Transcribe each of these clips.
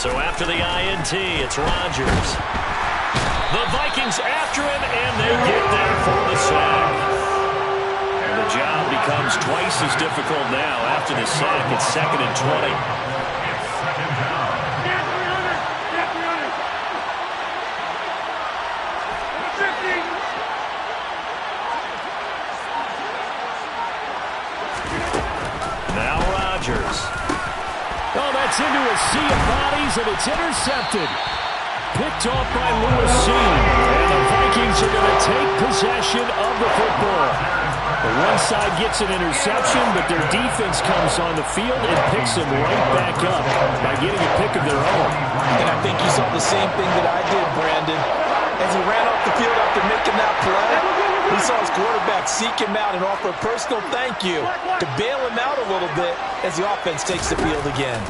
So after the INT, it's Rodgers. The Vikings after him, and they get there for the sack. And the job becomes twice as difficult now after the sack. It's 2nd and 20. Now Rodgers. Oh, that's into a sea of bodies, and it's intercepted. Picked off by Lewis. And the Vikings are going to take possession of the football. The one side gets an interception, but their defense comes on the field and picks them right back up by getting a pick of their own. And I think you saw the same thing that I did, Brandon. As he ran off the field after making that play, we saw his quarterback seek him out and offer a personal thank you to bail him out a little bit as the offense takes the field again.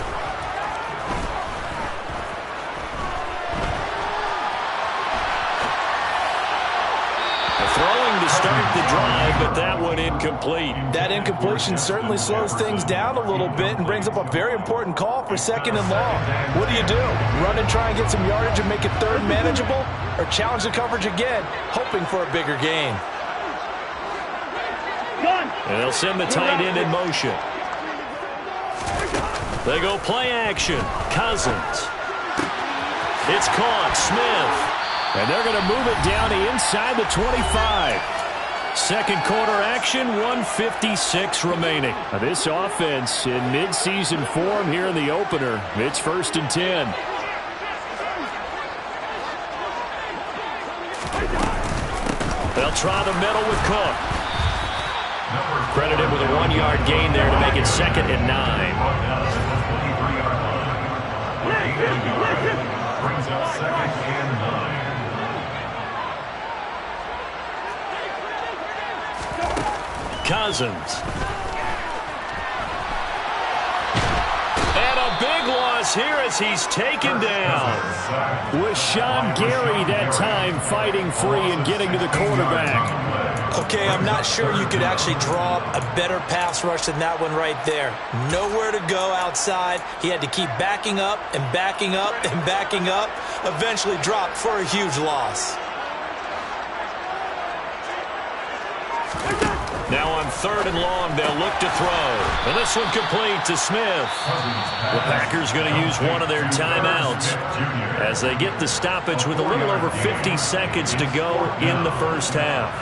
Throwing to start the drive, but that one incomplete. That incompletion certainly slows things down a little bit and brings up a very important call for 2nd and long. What do? Run and try and get some yardage and make it 3rd manageable? Or challenge the coverage again, hoping for a bigger gain? And they'll send the tight end in motion. They go play action. Cousins. It's caught. Smith. And they're going to move it down to inside the 25. Second quarter action, 1:56 remaining. Now this offense in midseason form here in the opener. It's 1st and 10. They'll try the middle with Cook. Credited with a 1-yard gain there to make it 2nd and 9. Brings up 2nd and 9. Cousins. And a big loss here as he's taken down. With Sean Gary that time fighting free and getting to the quarterback. Okay, I'm not sure you could actually draw up a better pass rush than that one right there. Nowhere to go outside. He had to keep backing up and backing up and backing up. Eventually dropped for a huge loss. Now on 3rd and long, they'll look to throw. And this one complete to Smith. The Packers going to use one of their timeouts as they get the stoppage with a little over 50 seconds to go in the first half.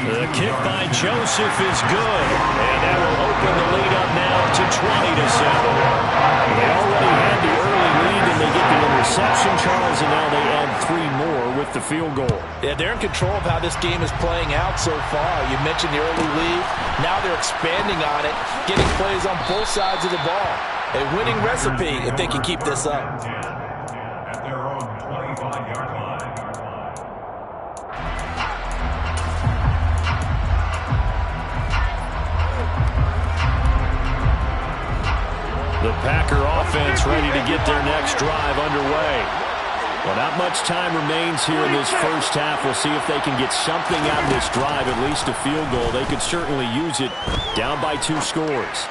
The kick by Joseph is good. And that will open the lead up now to 20-7. They already had the early lead and they get the interception, Charles, and now they add 3 more with the field goal. Yeah, they're in control of how this game is playing out so far. You mentioned the early lead. Now they're expanding on it, getting plays on both sides of the ball. A winning recipe if they can keep this up. At their own 25-yard line. The Packer offense ready to get their next drive underway. Well, not much time remains here in this first half. We'll see if they can get something out of this drive, at least a field goal. They could certainly use it down by 2 scores.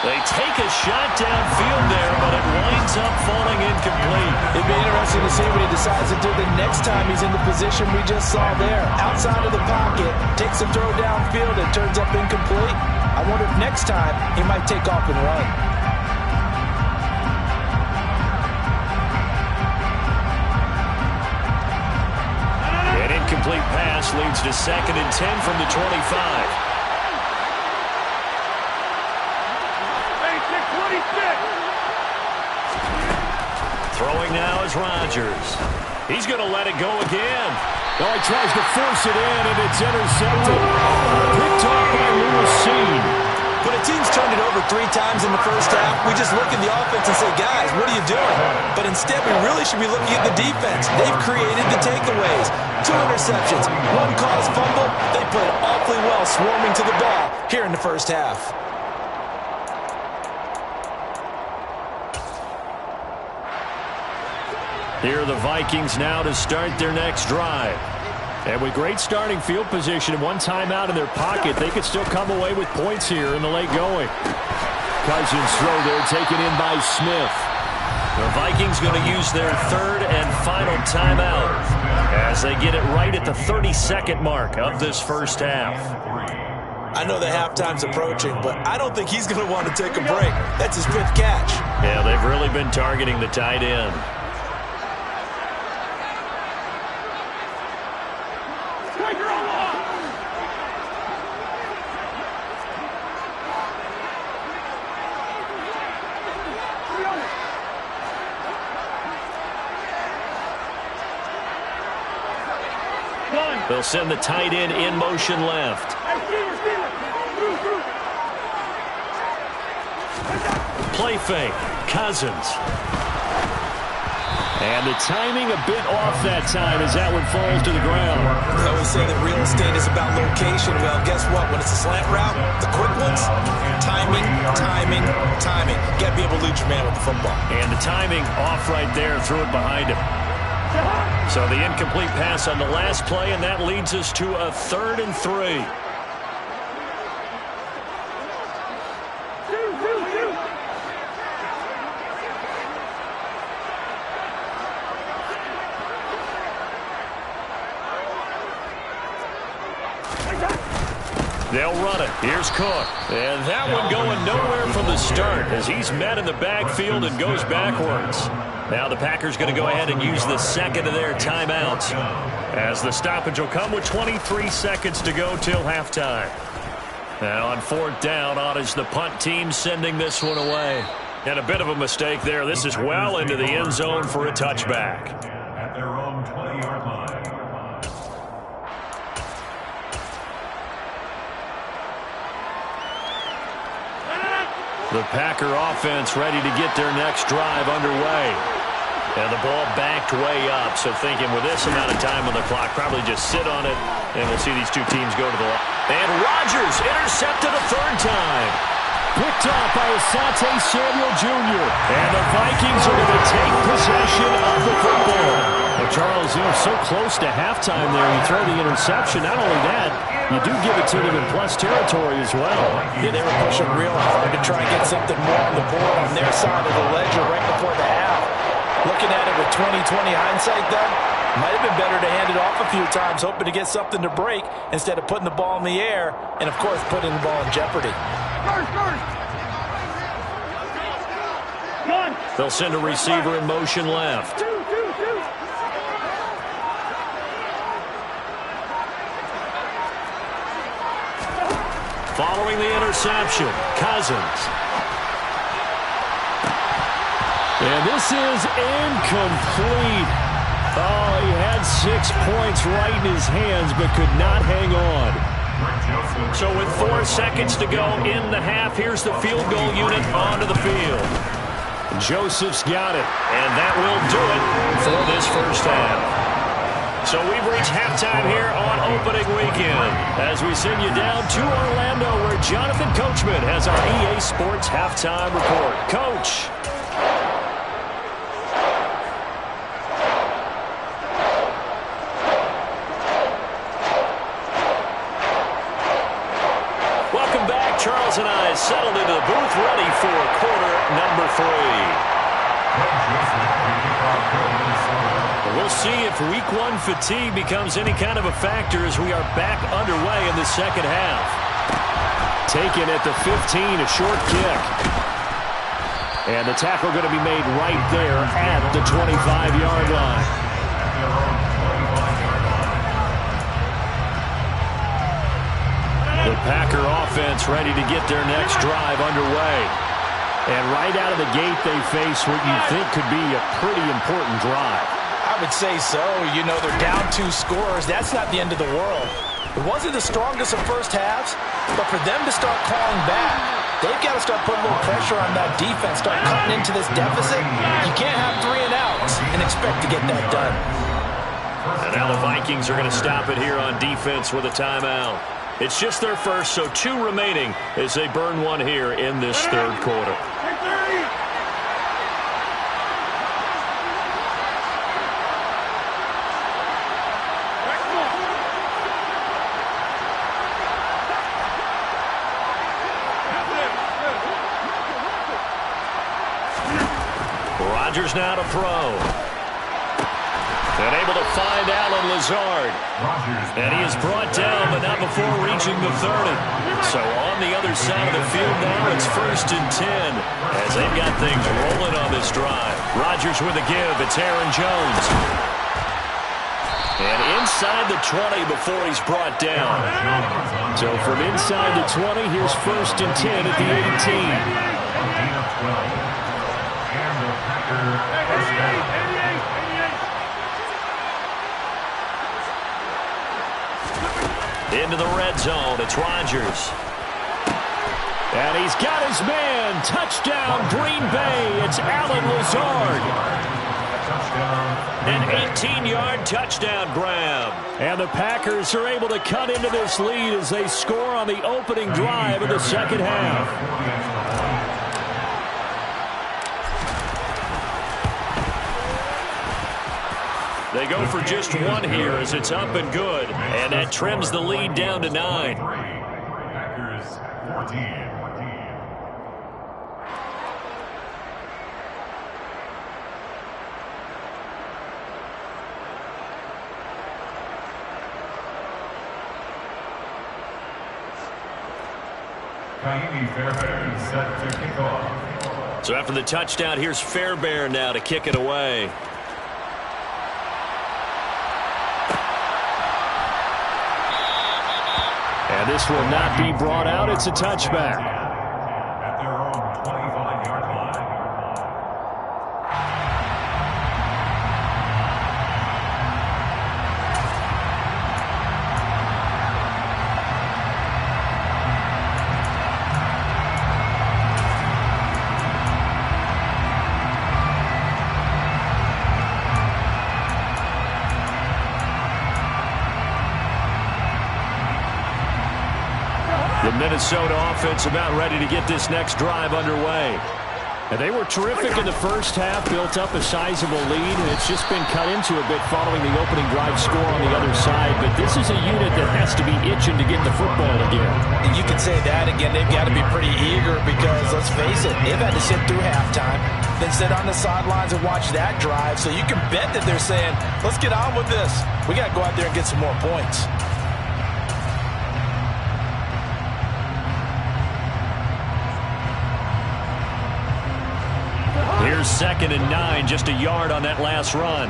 They take a shot downfield there, but it winds up falling incomplete. It'd be interesting to see what he decides to do the next time he's in the position we just saw there. Outside of the pocket, takes a throw downfield and turns up incomplete. I wonder if next time he might take off and run. An incomplete pass leads to 2nd and 10 from the 25. Throwing now is Rodgers. He's going to let it go again. Oh, he tries to force it in, and it's intercepted. Picked off by Lewis. When a team's turned it over 3 times in the first half, we just look at the offense and say, guys, what are you doing? But instead, we really should be looking at the defense. They've created the takeaways. 2 interceptions, 1 caused fumble. They played awfully well swarming to the ball here in the first half. Here are the Vikings now to start their next drive. And with great starting field position and one timeout in their pocket, they could still come away with points here in the late going. Cousins throw there, taken in by Smith. The Vikings going to use their third and final timeout as they get it right at the 32nd mark of this first half. I know the halftime's approaching, but I don't think he's going to want to take a break. That's his fifth catch. Yeah, they've really been targeting the tight end. They'll send the tight end in motion left. Play fake. Cousins. And the timing a bit off that time as that one falls to the ground. They always say that real estate is about location. Well, guess what? When it's a slant route, the quick ones, timing, timing, timing. You got to be able to lead your man with the football. And the timing off right there. Threw it behind him. So the incomplete pass on the last play, and that leads us to a 3rd and 3. They'll run it. Here's Cook. And that one going nowhere from the start as he's met in the backfield and goes backwards. Now the Packers going to go ahead and use the second of their timeouts as the stoppage will come with 23 seconds to go till halftime. Now on 4th down, on is the punt team sending this one away. And a bit of a mistake there. This is well into the end zone for a touchback. At their own 20-yard line. The Packer offense ready to get their next drive underway. And the ball backed way up, so thinking with this amount of time on the clock, probably just sit on it, and we'll see these two teams go to the line. And Rodgers intercepted a 3rd time. Picked off by Asante Samuel Jr. And the Vikings are going to take possession of the football. Well, Charles, so close to halftime there. You throw the interception. Not only that, you do give it to them in plus territory as well. Yeah, they were pushing real hard to try and get something more on the board on their side of the ledger right before the half. Looking at it with 20/20 hindsight, though, might have been better to hand it off a few times, hoping to get something to break instead of putting the ball in the air and, of course, putting the ball in jeopardy. They'll send a receiver in motion left. Following the interception, Cousins. And this is incomplete. Oh, he had 6 points right in his hands, but could not hang on. So with 4 seconds to go in the half, here's the field goal unit onto the field. Joseph's got it. And that will do it for this first half. So we've reached halftime here on opening weekend as we send you down to Orlando where Jonathan Coachman has our EA Sports halftime report. Coach. Welcome back. Charles and I settled into the booth ready for quarter number 3. We'll see if week 1 fatigue becomes any kind of a factor as we are back underway in the second half. Taken at the 15, a short kick. And the tackle going to be made right there at the 25-yard line. The Packer offense ready to get their next drive underway. And right out of the gate, they face what you think could be a pretty important drive. I would say so. You know, they're down 2 scores. That's not the end of the world. It wasn't the strongest of first halves, but for them to start calling back, they've got to start putting a little pressure on that defense, start cutting into this deficit. You can't have 3 and outs and expect to get that done. And now the Vikings are going to stop it here on defense with a timeout. It's just their first, so 2 remaining as they burn one here in this third quarter. Rodgers now to throw. And able to find Alan Lazard. And he is brought down, but not before reaching the 30. So on the other side of the field now, it's 1st and 10 as they've got things rolling on this drive. Rodgers with a give. It's Aaron Jones. And inside the 20 before he's brought down. So from inside the 20, here's 1st and 10 at the 18. Into the red zone, it's Rodgers. And he's got his man. Touchdown, Green Bay. It's Alan Lazard. An 18-yard touchdown grab. And the Packers are able to cut into this lead as they score on the opening drive of the second half. They go for just one here as it's up and good. And that trims the lead down to 9. Packers 14. Fairbairn set to kick off. So after the touchdown, here's Fairbairn now to kick it away. And this will not be brought out. It's a touchback. At their own 25-yard line. The Minnesota offense about ready to get this next drive underway. And they were terrific in the first half, built up a sizable lead, and it's just been cut into a bit following the opening drive score on the other side. But this is a unit that has to be itching to get the football again. You can say that again. They've got to be pretty eager because, let's face it, they've had to sit through halftime, then sit on the sidelines and watch that drive. So you can bet that they're saying, let's get on with this. We got to go out there and get some more points. Here's 2nd and 9, just a yard on that last run.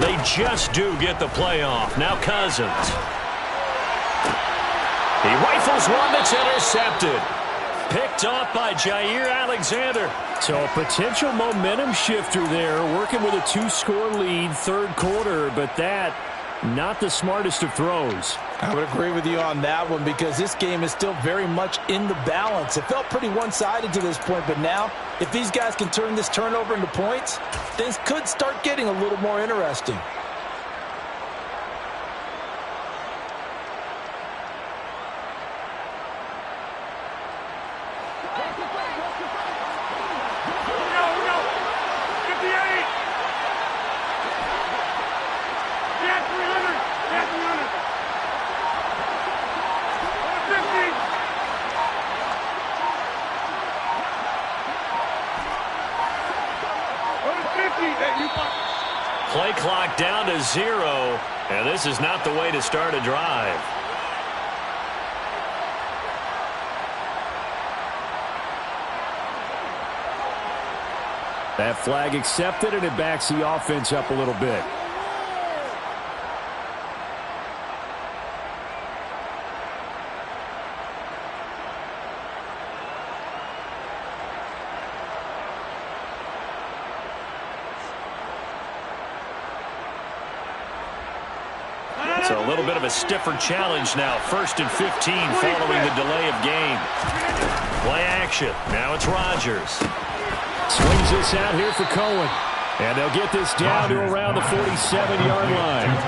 They just do get the playoff. Now Cousins. He rifles one that's intercepted. Picked off by Jair Alexander. So a potential momentum shifter there, working with a 2-score lead, third quarter, but that, not the smartest of throws. I would agree with you on that one because this game is still very much in the balance. It felt pretty one-sided to this point, but now, if these guys can turn this turnover into points, things could start getting a little more interesting. Play clock down to 0, and this is not the way to start a drive. That flag accepted, and it backs the offense up a little bit. So a little bit of a stiffer challenge now. 1st and 15 following the delay of game. Play action. Now it's Rodgers. Swings this out here for Cohen. And they'll get this down to around the 47-yard line. At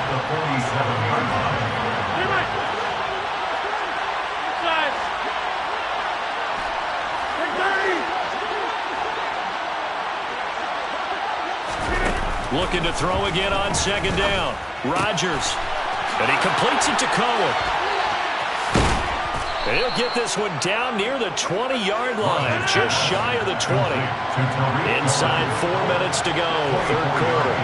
the 47-yard line. Looking to throw again on second down. Rodgers. And he completes it to Cohen. And he'll get this one down near the 20-yard line, just shy of the 20. Inside 4 minutes to go, third quarter.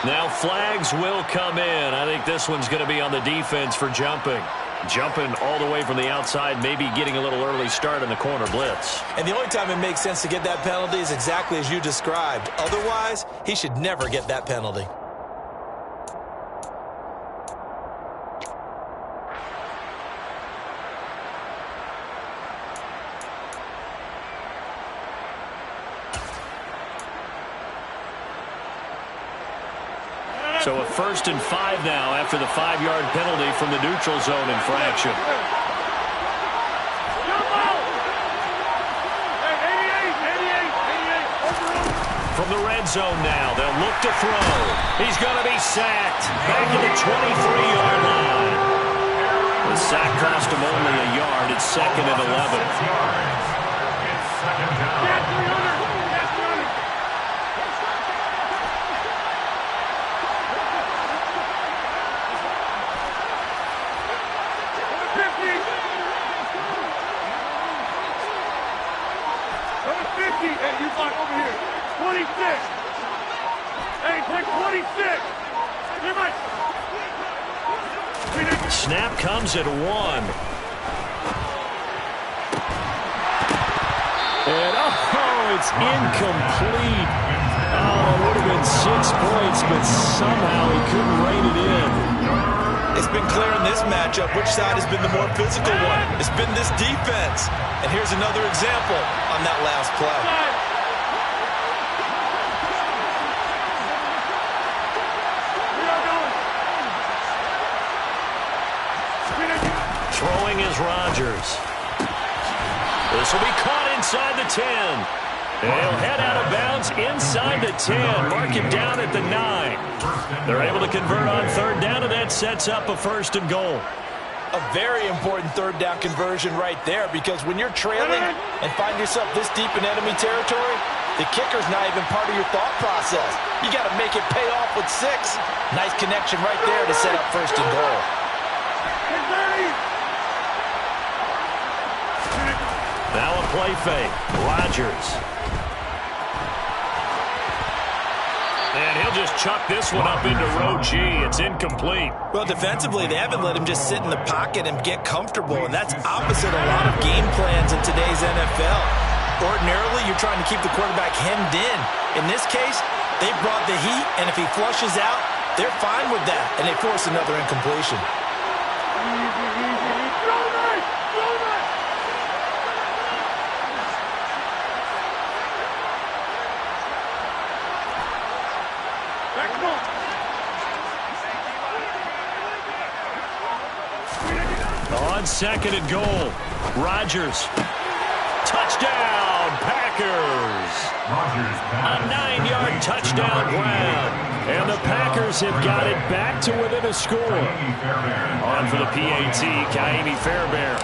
Now flags will come in. I think this one's going to be on the defense for jumping. Jumping all the way from the outside, maybe getting a little early start in the corner blitz. And the only time it makes sense to get that penalty is exactly as you described. Otherwise, he should never get that penalty. So a 1st and 5 now after the 5-yard penalty from the neutral zone infraction. From the red zone now, they'll look to throw. He's going to be sacked. Back to the 23-yard line. The sack cost him only a yard. It's 2nd and 11. Snap comes at 1. And, it's incomplete. Oh, it would have been 6 points, but somehow he couldn't rein it in. It's been clear in this matchup which side has been the more physical one. It's been this defense. And here's another example on that last play. Throwing is Rodgers. This will be caught inside the 10. And he'll head out of bounds inside the 10. Mark it down at the 9. They're able to convert on 3rd down, and that sets up a 1st and goal. A very important 3rd down conversion right there, because when you're trailing and find yourself this deep in enemy territory, the kicker's not even part of your thought process. You got to make it pay off with 6. Nice connection right there to set up 1st and goal. Now a play fake. Rodgers. And he'll just chuck this one up into row G. It's incomplete. Well, defensively, they haven't let him just sit in the pocket and get comfortable, and that's opposite a lot of game plans in today's NFL. Ordinarily, you're trying to keep the quarterback hemmed in. In this case, they brought the heat, and if he flushes out, they're fine with that, and they force another incompletion. On 2nd and goal, Rodgers. Touchdown, Packers. A 9-yard touchdown grab. And the Packers have got it back to within a score. On for the PAT, Kaimi Fairbairn.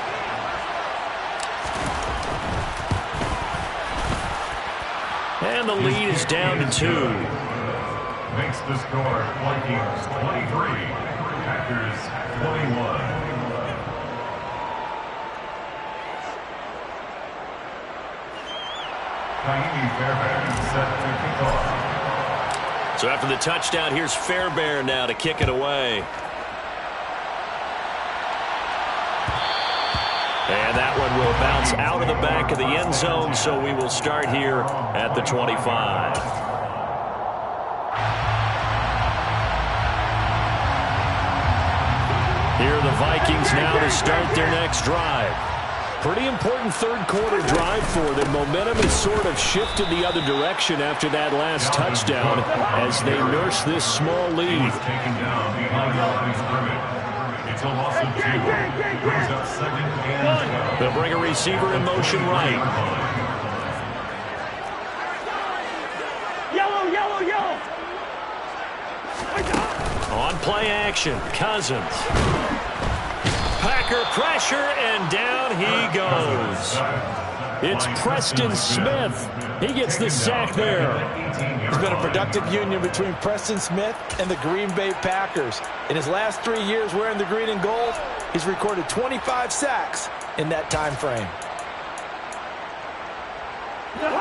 And the lead is down to 2. Makes the score Vikings 23, Packers 21. So after the touchdown, here's Fairbairn now to kick it away. And that one will bounce out of the back of the end zone, so we will start here at the 25. Here are the Vikings now to start their next drive. Pretty important third quarter drive for them. Momentum has sort of shifted the other direction after that last touchdown as they nurse this small lead. They'll bring a receiver in motion right. Yellow, yellow, yellow. On play action, Cousins. Packer pressure, and down he goes. It's Preston Smith. He gets the sack there. There's been a productive union between Preston Smith and the Green Bay Packers. In his last 3 years wearing the green and gold, he's recorded 25 sacks in that time frame.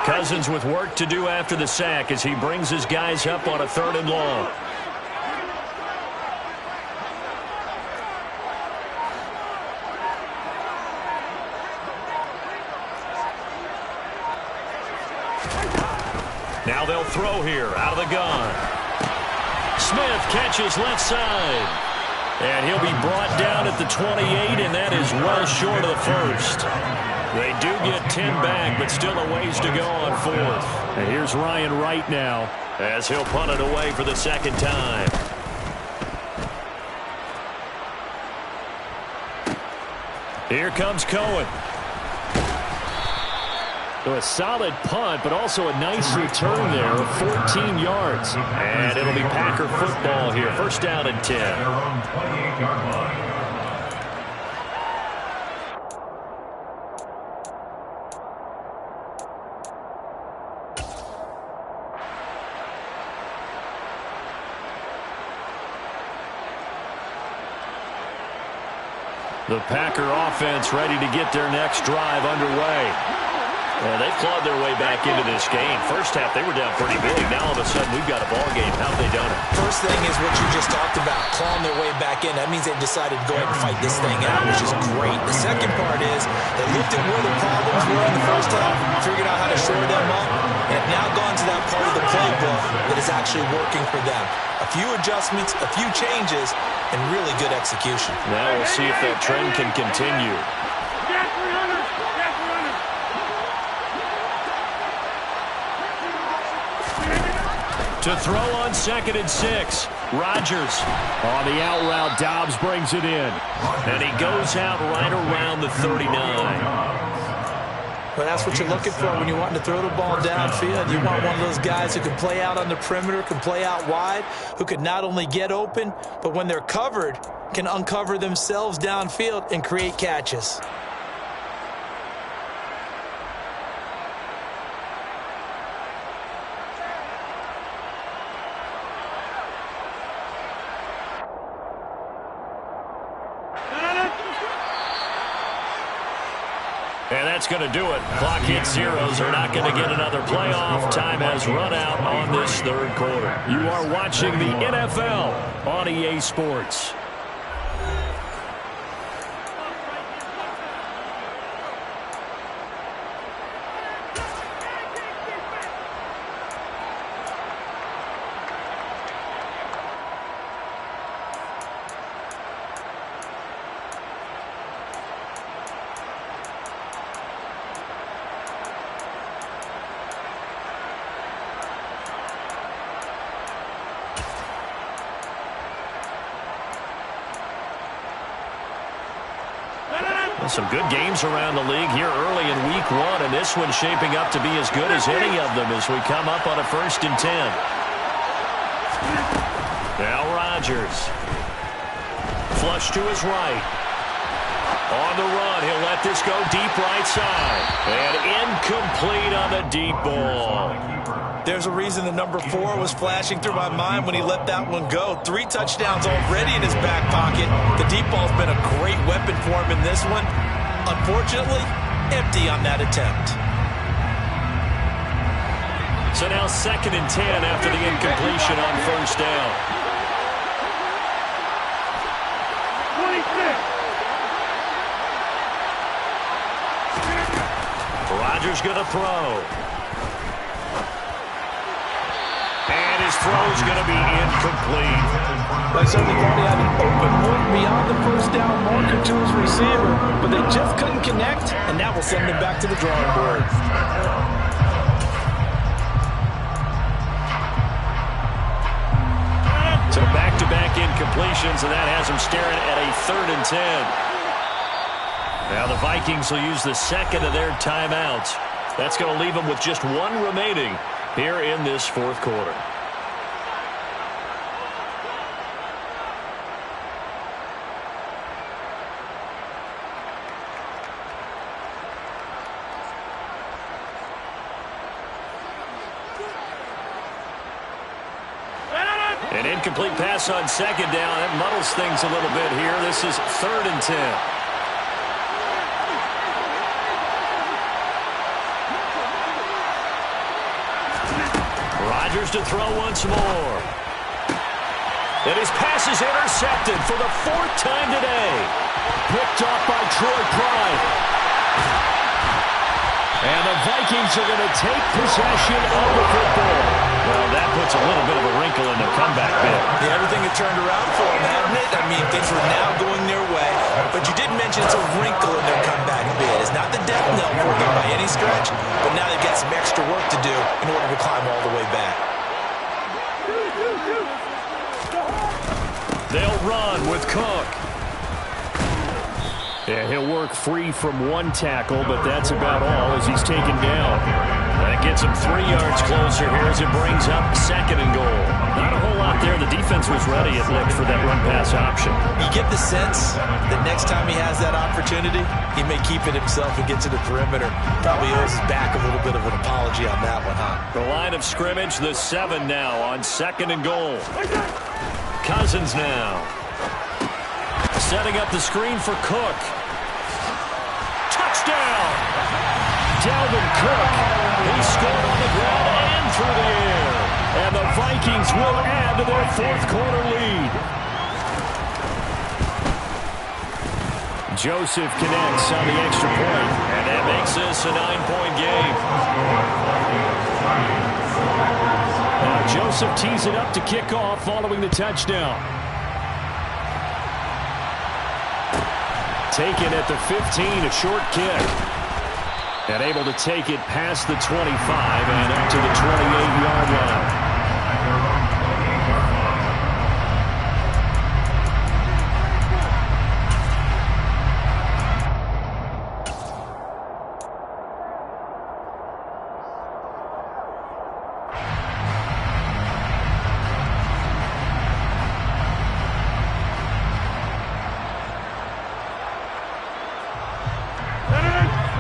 Cousins with work to do after the sack as he brings his guys up on a 3rd and long. Now they'll throw here out of the gun. Smith catches left side. And he'll be brought down at the 28, and that is well short of the first. They do get 10 back, but still a ways to go on 4th. And here's Ryan Wright now, as he'll punt it away for the 2nd time. Here comes Cohen. So a solid punt, but also a nice return there of 14 yards. And it'll be Packer football here. 1st down and 10. Their own 28-yard line. The Packer offense ready to get their next drive underway. Well, they've clawed their way back into this game. First half, they were down pretty big. Now, all of a sudden, we've got a ball game. How have they done it? First thing is what you just talked about, clawing their way back in. That means they decided to go ahead and fight this thing out, which is great. The second part is they looked at where the problems were in the first half, figured out how to shore them up, and have now gone to that part of the playbook that is actually working for them. A few adjustments, a few changes, and really good execution. Now we'll see if that trend can continue. To throw on 2nd and 6. Rodgers. On the out route, Dobbs brings it in. And he goes out right around the 39. Well, that's what you're looking for when you want to throw the ball downfield. You want one of those guys who can play out on the perimeter, can play out wide, who can not only get open, but when they're covered, can uncover themselves downfield and create catches. And that's going to do it. Clock hits zeros. They're not going to get another playoff. Time has run out on this 3rd quarter. You are watching the NFL on EA Sports. Some good games around the league here early in week 1, and this one's shaping up to be as good as any of them as we come up on a 1st and 10. Now Rodgers. Flush to his right. On the run, he'll let this go deep right side. And incomplete on the deep ball. There's a reason the number 4 was flashing through my mind when he let that one go. 3 touchdowns already in his back pocket. The deep ball's been a great weapon for him in this one. Unfortunately, empty on that attempt. So now 2nd and 10 after the incompletion on 1st down. 26. Rodgers going to throw. And his throw's going to be incomplete. They certainly thought he had an open look beyond the 1st down marker to his receiver, but they just couldn't connect, and that will send him back to the drawing board. So back-to-back incompletions, and that has him staring at a 3rd and 10. Now the Vikings will use the 2nd of their timeouts. That's going to leave them with just 1 remaining here in this 4th quarter. Incomplete pass on second down. That muddles things a little bit here. This is 3rd and 10. Rodgers to throw once more. And his pass is intercepted for the 4th time today. Picked off by Troy Pride. And the Vikings are going to take possession of the football. Well, that puts a little bit of a wrinkle in the comeback bid. Yeah, everything had turned around for them, hadn't it? I mean, things were now going their way. But you did mention it's a wrinkle in their comeback bid. It's not the death knell for them by any stretch, but now they've got some extra work to do in order to climb all the way back. They'll run with Cook. And he'll work free from one tackle, but that's about all as he's taken down. That gets him 3 yards closer here as it brings up 2nd and goal. Not a whole lot there. The defense was ready, it looked, for that run-pass option. You get the sense that next time he has that opportunity, he may keep it himself and get to the perimeter. Probably owes his back a little bit of an apology on that one, huh? The line of scrimmage, the 7 now on 2nd and goal. Cousins now. Setting up the screen for Cook. Touchdown! Dalvin Cook. He scored on the ground and through the air. And the Vikings will add to their 4th quarter lead. Joseph connects on the extra point. And that makes this a 9-point game. Now Joseph tees it up to kick off following the touchdown. Taken at the 15, a short kick. And able to take it past the 25 and up to the 28-yard line.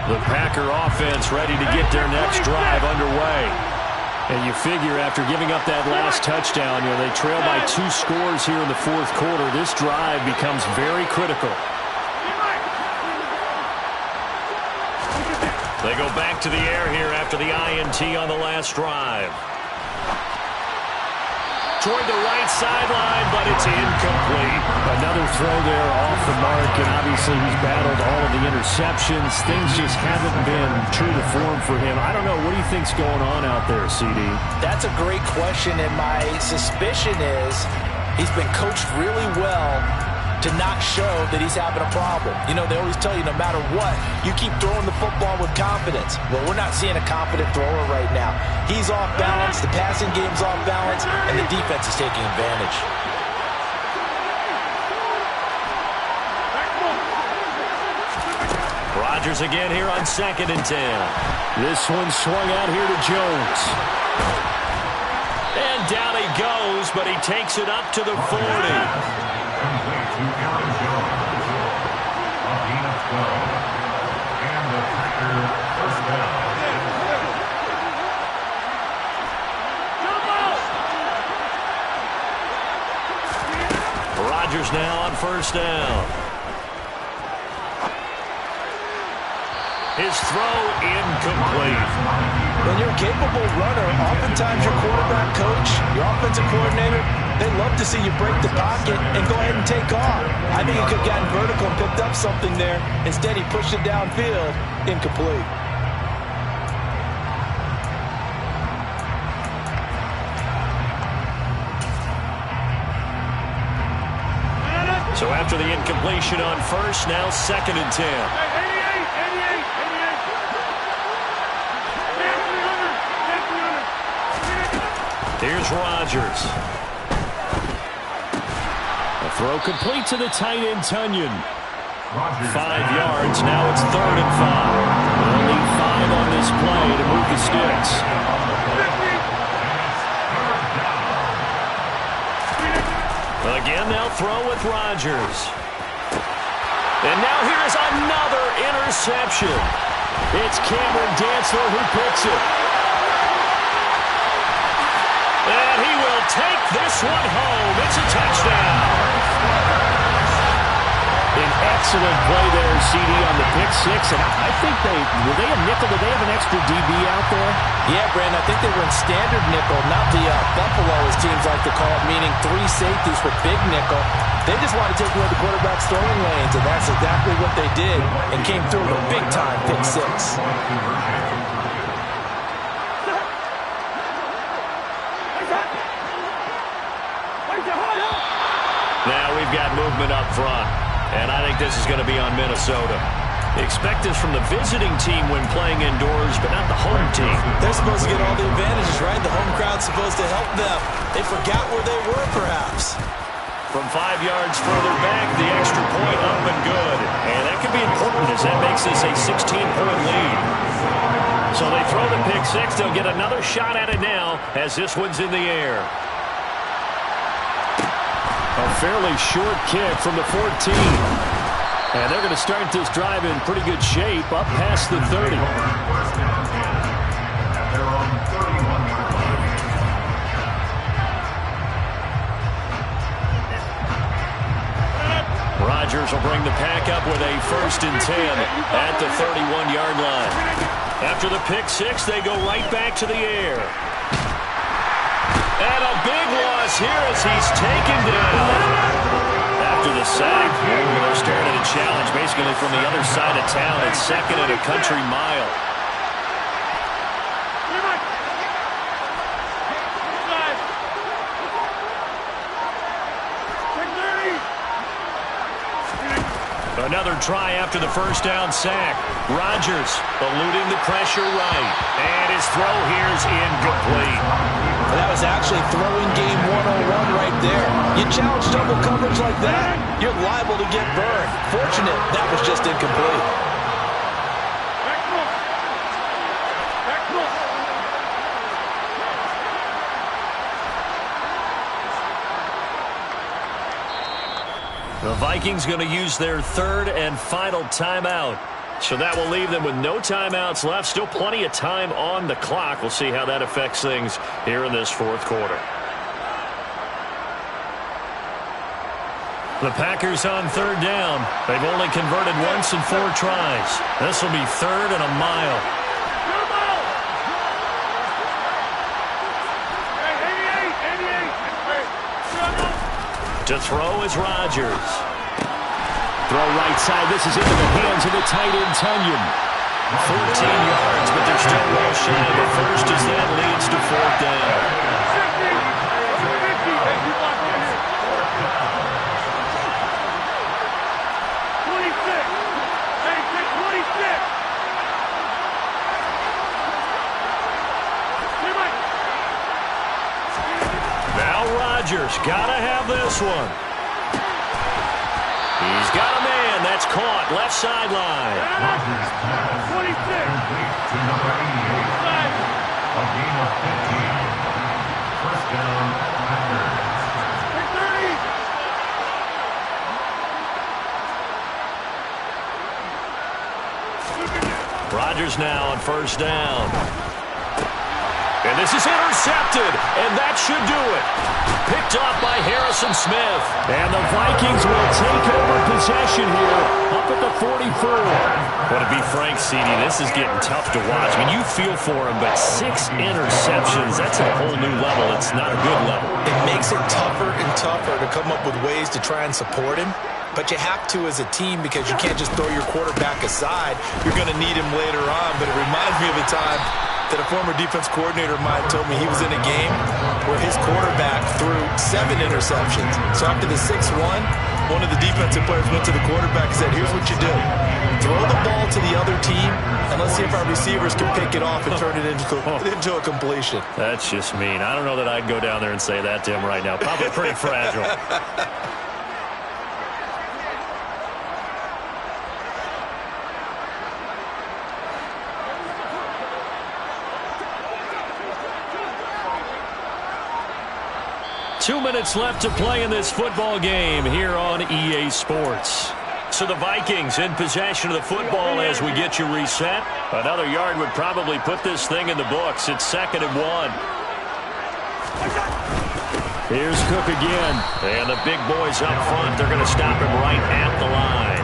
The Packer offense ready to get their next drive underway. And you figure after giving up that last touchdown, they trail by 2 scores here in the 4th quarter. This drive becomes very critical. They go back to the air here after the INT on the last drive. Toward the right sideline, but it's incomplete. Another throw there off the mark, and obviously he's battled all of the interceptions. Things just haven't been true to form for him. I don't know. What do you think's going on out there, CD? That's a great question, and my suspicion is he's been coached really well to not show that he's having a problem. You know, they always tell you no matter what, you keep throwing the football with confidence. Well, we're not seeing a confident thrower right now. He's off balance, the passing game's off balance, and the defense is taking advantage. Rodgers again here on 2nd and 10. This one swung out here to Jones. And down he goes, but he takes it up to the 40. Complete to Aaron Jones. A gain of 12. And the Packer first down. Rodgers now on 1st down. His throw incomplete. When you're a capable runner, oftentimes your quarterback coach, your offensive coordinator, they love to see you break the pocket and go ahead and take off. I think he could have gotten vertical and picked up something there. Instead, he pushed it downfield, incomplete. So after the incompletion on 1st, now 2nd and 10. Here's Rodgers. A throw complete to the tight end, Tunyon. 5 yards. Now it's 3rd and 5. They'll need 5 on this play to move the sticks. Again, they'll throw with Rodgers. And now here's another interception. It's Cameron Dantzler who picks it. And he will to take this one home. It's a touchdown. An excellent play there, CD, on the pick six. And I think were they a nickel? Did they have an extra DB out there? Yeah, Brandon, I think they were in standard nickel, not the Buffalo, as teams like to call it, meaning 3 safeties for big nickel. They just wanted to take away the quarterback's throwing lanes, and that's exactly what they did, and came through with a big-time pick six. Now we've got movement up front. And I think this is going to be on Minnesota. Expect this from the visiting team when playing indoors, but not the home team. They're supposed to get all the advantages, right? The home crowd's supposed to help them. They forgot where they were, perhaps. From 5 yards further back, the extra point up and good. And that could be important as that makes this a 16-point lead. So they throw the pick six. They'll get another shot at it now as this one's in the air. A fairly short kick from the 14. And they're going to start this drive in pretty good shape, up past the 30. Rodgers will bring the pack up with a 1st and 10 at the 31-yard line. After the pick six, they go right back to the air. And a big loss here as he's taken down. After the sack, they're staring at a challenge basically from the other side of town. It's 2nd and a country mile. Another try after the 1st down sack. Rodgers eluding the pressure right. And his throw here's incomplete. That was actually throwing game 101 right there. You challenge double coverage like that, you're liable to get burned. Fortunate, that was just incomplete. The Vikings going to use their 3rd and final timeout. So that will leave them with no timeouts left. Still plenty of time on the clock. We'll see how that affects things here in this 4th quarter. The Packers on 3rd down. They've only converted once in 4 tries. This will be 3rd and a mile. To throw is Rodgers. Throw right side. This is into the hands of the tight end, Tunyon. 14 yards, but they're still well shy of the 1st as that leads to 4th down. Now Rodgers gotta have this one. He's got a man. That's caught. Left sideline. Rodgers pass. 26. Complete to number 88. A gain of 15. 1st down, Packers. Rodgers now on 1st down. And this is intercepted, and that should do it. Picked off by Harrison Smith. And the Vikings will take over possession here up at the 44. Well, to be frank, CD, this is getting tough to watch. I mean, you feel for him, but 6 interceptions, that's a whole new level. It's not a good level. It makes it tougher and tougher to come up with ways to try and support him. But you have to as a team because you can't just throw your quarterback aside. You're going to need him later on. But it reminds me of a time that a former defense coordinator of mine told me he was in a game where his quarterback threw 7 interceptions. So after the 6-1, one of the defensive players went to the quarterback and said, here's what you do. Throw the ball to the other team, and let's see if our receivers can pick it off and turn it into a completion. That's just mean. I don't know that I'd go down there and say that to him right now. Probably pretty fragile. Two minutes left to play in this football game here on EA Sports. So the Vikings in possession of the football as we get you reset. Another yard would probably put this thing in the books. It's 2nd and 1. Here's Cook again. And the big boys up front, they're going to stop him right at the line.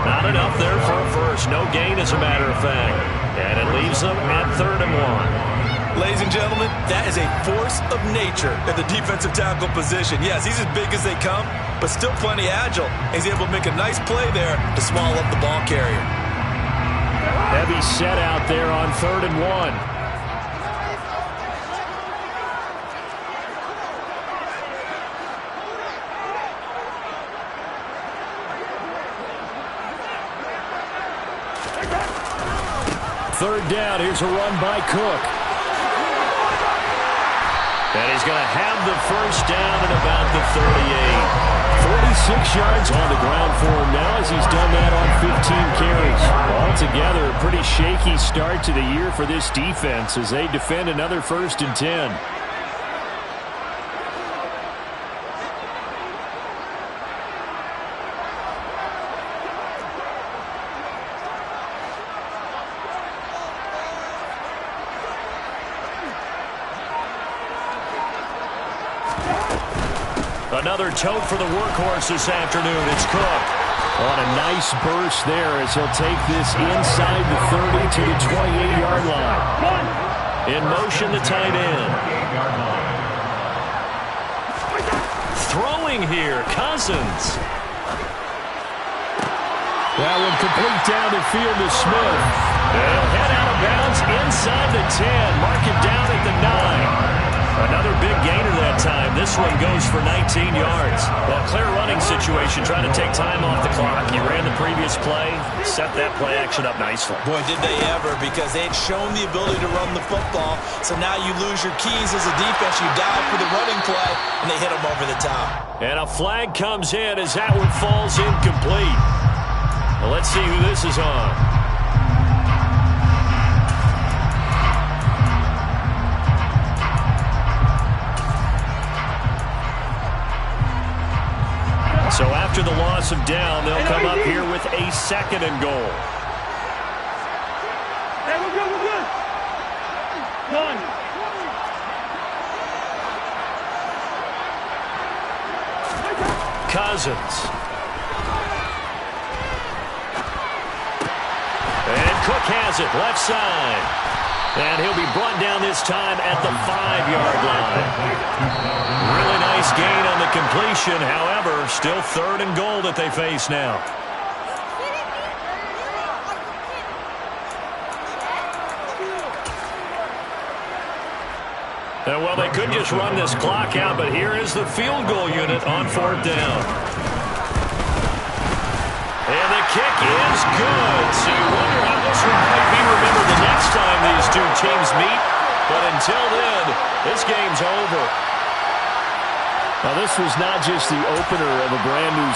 Not enough there for a first. No gain, as a matter of fact. And it leaves them at 3rd and 1. Ladies and gentlemen, that is a force of nature at the defensive tackle position. Yes, he's as big as they come, but still plenty agile. He's able to make a nice play there to swallow up the ball carrier. Heavy set out there on 3rd and 1. Third down, here's a run by Cook. And he's going to have the first down at about the 38. 46 yards on the ground for him now as he's done that on 15 carries. Altogether, a pretty shaky start to the year for this defense as they defend another 1st and 10. Another tote for the workhorse this afternoon. It's Cook. On a nice burst there as he'll take this inside the 30 to the 28-yard line. In motion, the tight end. Throwing here, Cousins. That one complete down the field to Smith. They'll head out of bounds inside the 10. Mark it down at the 9. Another big gainer that time. This one goes for 19 yards. Well, clear running situation, trying to take time off the clock. He ran the previous play, set that play action up nicely. Boy, did they ever, because they had shown the ability to run the football. So now you lose your keys as a defense. You dive for the running play, and they hit them over the top. And a flag comes in as that one falls incomplete. Well, let's see who this is on. So after the loss of down, they'll come up here with a 2nd and goal. Hey, we're good, we're good. Done. Cousins. And Cook has it, left side. And he'll be brought down this time at the 5-yard line. Really nice gain on the completion. However, still 3rd and goal that they face now. And well, they could just run this clock out, but here is the field goal unit on 4th down. And the kick is good. So you wonder how this one might be remembered the next time these two teams meet. But until then, this game's over. Now, this was not just the opener of a brand new